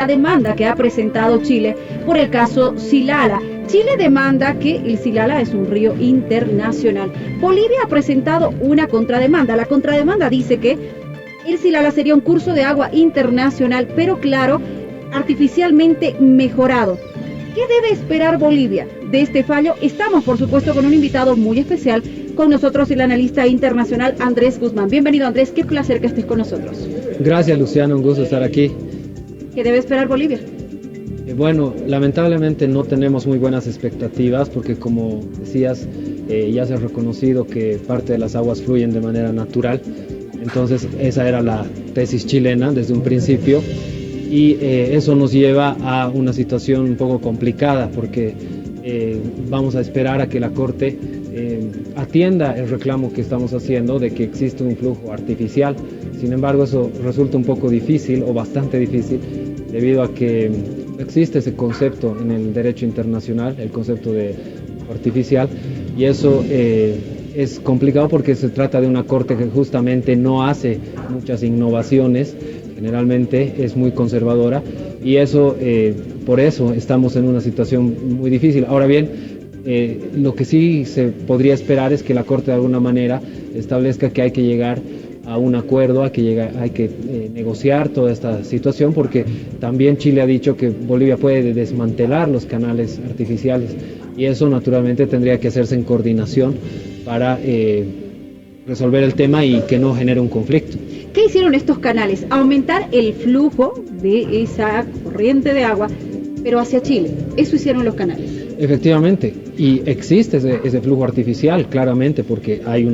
la demanda que ha presentado Chile por el caso Silala. Chile demanda que el Silala es un río internacional. Bolivia ha presentado una contrademanda. La contrademanda dice que el Silala sería un curso de agua internacional, pero claro, artificialmente mejorado. ¿Qué debe esperar Bolivia de este fallo? Estamos, por supuesto, con un invitado muy especial. Con nosotros el analista internacional Andrés Guzmán. Bienvenido, Andrés, qué placer que estés con nosotros. Gracias, Luciano, un gusto estar aquí. ¿Qué debe esperar Bolivia? Bueno, lamentablemente no tenemos muy buenas expectativas porque, como decías, ya se ha reconocido que parte de las aguas fluyen de manera natural. Entonces esa era la tesis chilena desde un principio y eso nos lleva a una situación un poco complicada porque vamos a esperar a que la Corte atienda el reclamo que estamos haciendo de que existe un flujo artificial. Sin embargo, eso resulta un poco difícil o bastante difícil debido a que existe ese concepto en el derecho internacional, el concepto de artificial, y eso es complicado porque se trata de una corte que justamente no hace muchas innovaciones, generalmente es muy conservadora, y eso por eso estamos en una situación muy difícil. Ahora bien, lo que sí se podría esperar es que la Corte de alguna manera establezca que hay que llegar a un acuerdo, hay que negociar toda esta situación, porque también Chile ha dicho que Bolivia puede desmantelar los canales artificiales y eso naturalmente tendría que hacerse en coordinación para resolver el tema y que no genere un conflicto. ¿Qué hicieron estos canales? Aumentar el flujo de esa corriente de agua, pero hacia Chile. Eso hicieron los canales. Efectivamente, y existe ese flujo artificial, claramente, porque hay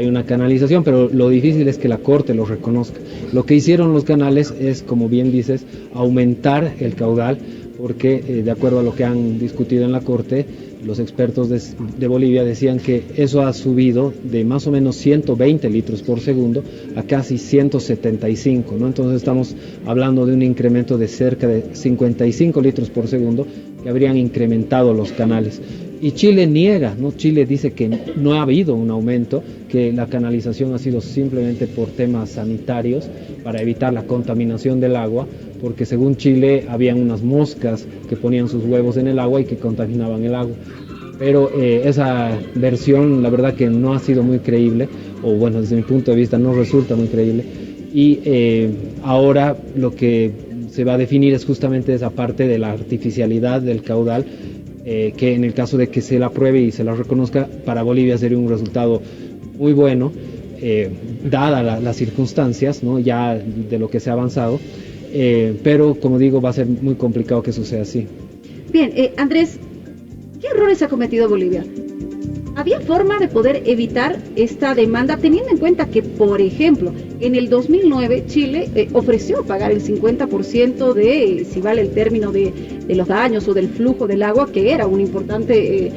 una canalización, pero lo difícil es que la Corte lo reconozca. Lo que hicieron los canales es, como bien dices, aumentar el caudal, porque de acuerdo a lo que han discutido en la Corte, los expertos de Bolivia decían que eso ha subido de más o menos 120 litros por segundo a casi 175, ¿no? Entonces estamos hablando de un incremento de cerca de 55 litros por segundo que habrían incrementado los canales. Y Chile niega, ¿no? Chile dice que no ha habido un aumento, que la canalización ha sido simplemente por temas sanitarios, para evitar la contaminación del agua, porque según Chile habían unas moscas que ponían sus huevos en el agua y que contaminaban el agua. Pero esa versión, la verdad que no ha sido muy creíble, o bueno, desde mi punto de vista no resulta muy creíble. Y ahora lo que se va a definir es justamente esa parte de la artificialidad del caudal, que en el caso de que se la apruebe y se la reconozca, para Bolivia sería un resultado muy bueno, dadas las circunstancias, ¿no? Ya de lo que se ha avanzado, pero como digo, va a ser muy complicado que eso sea así. Bien, Andrés, ¿qué errores ha cometido Bolivia? ¿Había forma de poder evitar esta demanda teniendo en cuenta que, por ejemplo, en el 2009 Chile ofreció pagar el 50% de, si vale el término, de los daños o del flujo del agua, que era un importante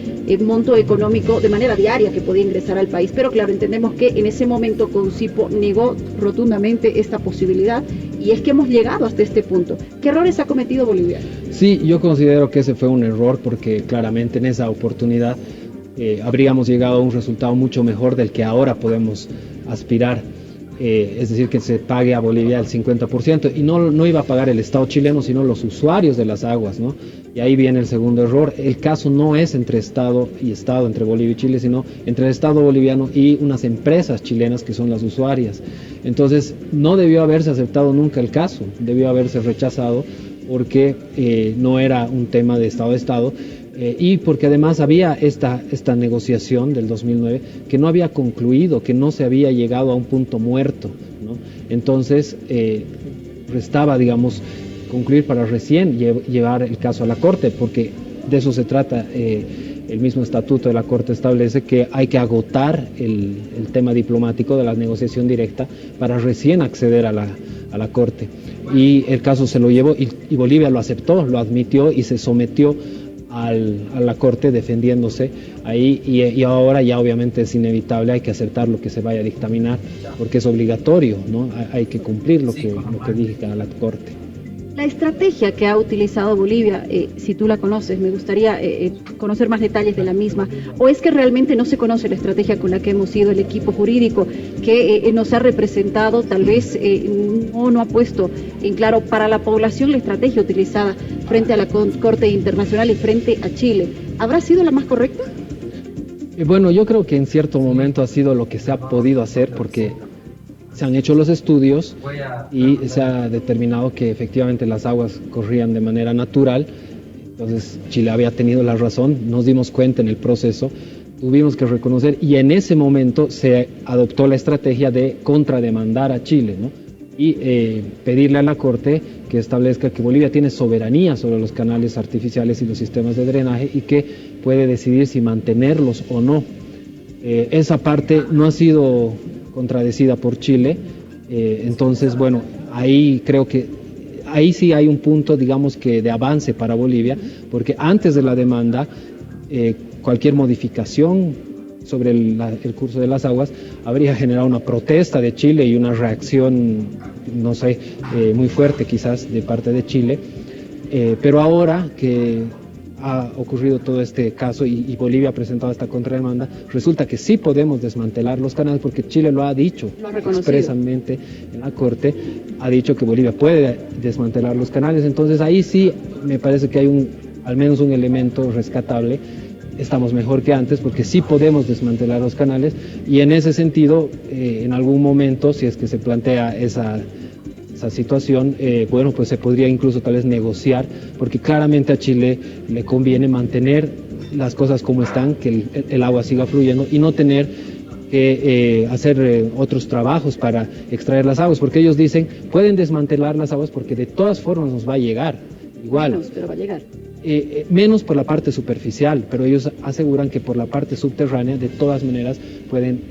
monto económico de manera diaria que podía ingresar al país? Pero claro, entendemos que en ese momento Concipo negó rotundamente esta posibilidad y es que hemos llegado hasta este punto. ¿Qué errores ha cometido Bolivia? Sí, yo considero que ese fue un error porque claramente en esa oportunidad habríamos llegado a un resultado mucho mejor del que ahora podemos aspirar, es decir, que se pague a Bolivia el 50%, y no iba a pagar el Estado chileno, sino los usuarios de las aguas, ¿no? Y ahí viene el segundo error. El caso no es entre Estado y Estado, entre Bolivia y Chile, sino entre el Estado boliviano y unas empresas chilenas que son las usuarias. Entonces, no debió haberse aceptado nunca el caso, debió haberse rechazado porque no era un tema de Estado a Estado, y porque además había esta negociación del 2009 que no había concluido, que no se había llegado a un punto muerto, ¿no? Entonces restaba, digamos, concluir para recién llevar el caso a la Corte, porque de eso se trata. El mismo estatuto de la Corte establece que hay que agotar el tema diplomático de la negociación directa para recién acceder a la Corte. Y el caso se lo llevó y Bolivia lo aceptó, lo admitió y se sometió a la Corte defendiéndose ahí, y ahora ya obviamente es inevitable, hay que aceptar lo que se vaya a dictaminar porque es obligatorio, ¿no? Hay que cumplir lo que diga la Corte. La estrategia que ha utilizado Bolivia, si tú la conoces, me gustaría conocer más detalles de la misma, o es que realmente no se conoce la estrategia con la que hemos ido el equipo jurídico que nos ha representado, tal vez no ha puesto en claro para la población la estrategia utilizada frente a la Corte Internacional y frente a Chile. ¿Habrá sido la más correcta? Bueno, yo creo que en cierto momento ha sido lo que se ha podido hacer porque se han hecho los estudios y se ha determinado que efectivamente las aguas corrían de manera natural. Entonces Chile había tenido la razón, nos dimos cuenta en el proceso, tuvimos que reconocer y en ese momento se adoptó la estrategia de contrademandar a Chile, ¿no? Y pedirle a la Corte que establezca que Bolivia tiene soberanía sobre los canales artificiales y los sistemas de drenaje y que puede decidir si mantenerlos o no. Esa parte no ha sido contradecida por Chile, entonces bueno, ahí creo que ahí sí hay un punto, digamos que de avance para Bolivia, porque antes de la demanda cualquier modificación sobre el curso de las aguas habría generado una protesta de Chile y una reacción, no sé, muy fuerte quizás de parte de Chile, pero ahora que ha ocurrido todo este caso y Bolivia ha presentado esta contrademanda, resulta que sí podemos desmantelar los canales porque Chile lo ha dicho expresamente en la Corte, ha dicho que Bolivia puede desmantelar los canales, entonces ahí sí me parece que hay al menos un elemento rescatable. Estamos mejor que antes porque sí podemos desmantelar los canales y en ese sentido, en algún momento, si es que se plantea esa situación, bueno, pues se podría incluso tal vez negociar, porque claramente a Chile le conviene mantener las cosas como están, que el agua siga fluyendo y no tener que hacer otros trabajos para extraer las aguas, porque ellos dicen, pueden desmantelar las aguas porque de todas formas nos va a llegar, igual. Menos, pero va a llegar. Menos por la parte superficial, pero ellos aseguran que por la parte subterránea de todas maneras pueden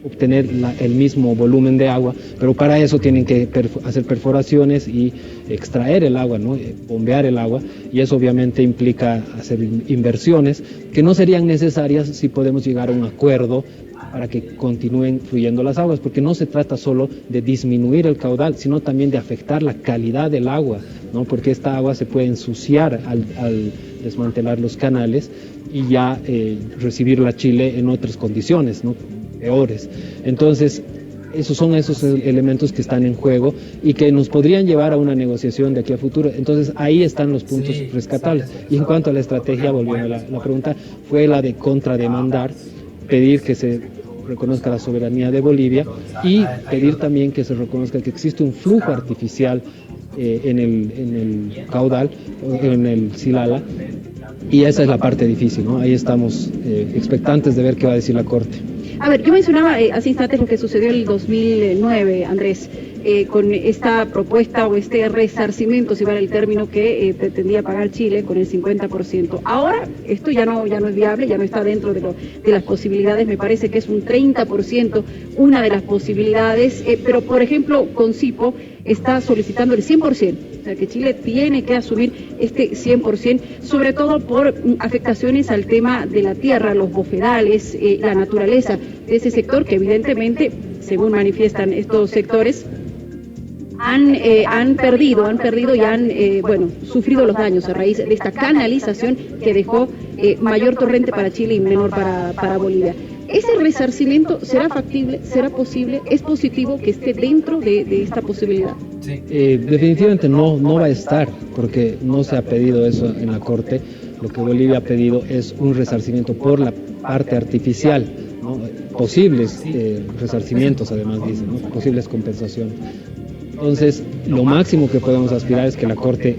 obtener el mismo volumen de agua, pero para eso tienen que hacer perforaciones y extraer el agua, ¿no? Bombear el agua, y eso obviamente implica hacer inversiones que no serían necesarias si podemos llegar a un acuerdo para que continúen fluyendo las aguas, porque no se trata solo de disminuir el caudal, sino también de afectar la calidad del agua, ¿no? Porque esta agua se puede ensuciar al desmantelar los canales y ya recibirla a Chile en otras condiciones, ¿no? Peores. Entonces, esos son esos elementos que están en juego y que nos podrían llevar a una negociación de aquí a futuro. Entonces, ahí están los puntos rescatables. Y en cuanto a la estrategia, volviendo a la pregunta, fue la de contrademandar, pedir que se reconozca la soberanía de Bolivia y pedir también que se reconozca que existe un flujo artificial en el caudal, en el Silala, y esa es la parte difícil, ¿no? Ahí estamos expectantes de ver qué va a decir la Corte. A ver, yo mencionaba hace instantes lo que sucedió en el 2009, Andrés, con esta propuesta o este resarcimiento, si vale el término, que pretendía pagar Chile con el 50%. Ahora esto ya no es viable, ya no está dentro de las posibilidades, me parece que es un 30% una de las posibilidades, pero por ejemplo con CIPO está solicitando el 100%. O sea, que Chile tiene que asumir este 100%, sobre todo por afectaciones al tema de la tierra, los bofedales, la naturaleza de ese sector, que evidentemente, según manifiestan estos sectores, han perdido y han sufrido los daños a raíz de esta canalización que dejó mayor torrente para Chile y menor para Bolivia. ¿Ese resarcimiento será factible, será posible? ¿Es positivo que esté dentro de esta posibilidad? Definitivamente no va a estar, porque no se ha pedido eso en la Corte. Lo que Bolivia ha pedido es un resarcimiento por la parte artificial, ¿no? Posibles resarcimientos, además dicen, ¿no? Posibles compensaciones. Entonces, lo máximo que podemos aspirar es que la Corte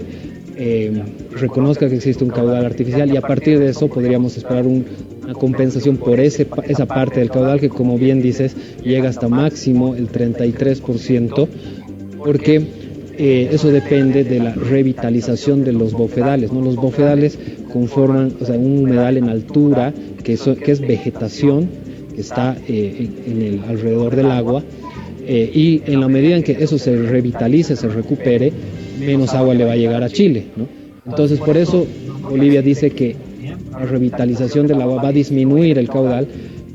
reconozca que existe un caudal artificial y a partir de eso podríamos esperar una compensación por esa parte del caudal que, como bien dices, llega hasta máximo el 33%, porque eso depende de la revitalización de los bofedales, ¿no? Los bofedales conforman, o sea, un humedal en altura que es vegetación que está alrededor del agua, y en la medida en que eso se revitalice, se recupere, menos agua le va a llegar a Chile, ¿no? Entonces, por eso Bolivia dice que la revitalización del agua va a disminuir el caudal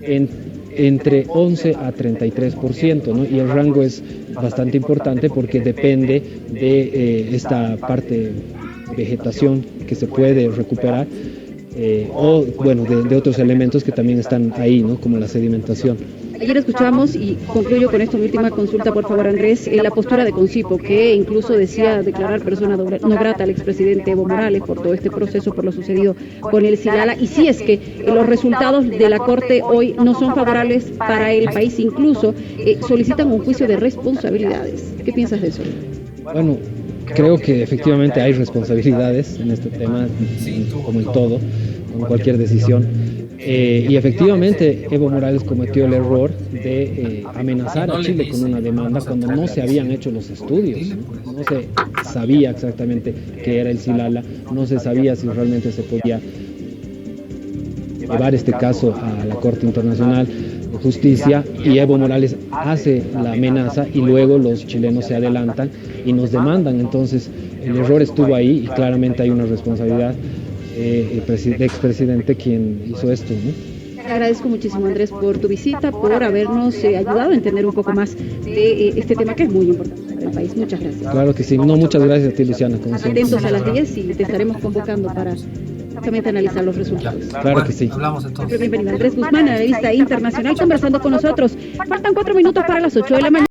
en entre 11 a 33%, ¿no? Y el rango es bastante importante porque depende de esta parte de vegetación que se puede recuperar, o bueno, de otros elementos que también están ahí, ¿no? Como la sedimentación. Ayer escuchamos, y concluyo con esto mi última consulta, por favor, Andrés, la postura de Concipo, que incluso decía declarar persona no grata al expresidente Evo Morales por todo este proceso, por lo sucedido con el Silala, y si es que los resultados de la Corte hoy no son favorables para el país, incluso solicitan un juicio de responsabilidades. ¿Qué piensas de eso? Bueno, creo que efectivamente hay responsabilidades en este tema, como en todo, con cualquier decisión. Y efectivamente Evo Morales cometió el error de amenazar a Chile con una demanda cuando no se habían hecho los estudios, no se sabía exactamente qué era el Silala, no se sabía si realmente se podía llevar este caso a la Corte Internacional de Justicia, y Evo Morales hace la amenaza y luego los chilenos se adelantan y nos demandan. Entonces el error estuvo ahí y claramente hay una responsabilidad. El expresidente quien hizo esto, ¿no? Te agradezco muchísimo, Andrés, por tu visita, por habernos ayudado a entender un poco más de este tema que es muy importante para el país. Muchas gracias. Claro que sí. No, muchas gracias a ti, Luciana. Atentos a las 10 y te estaremos convocando para justamente analizar los resultados. Claro que sí. Hablamos entonces. Bienvenido, Andrés Guzmán, analista internacional, conversando con nosotros. Faltan 4 minutos para las 8 de la mañana.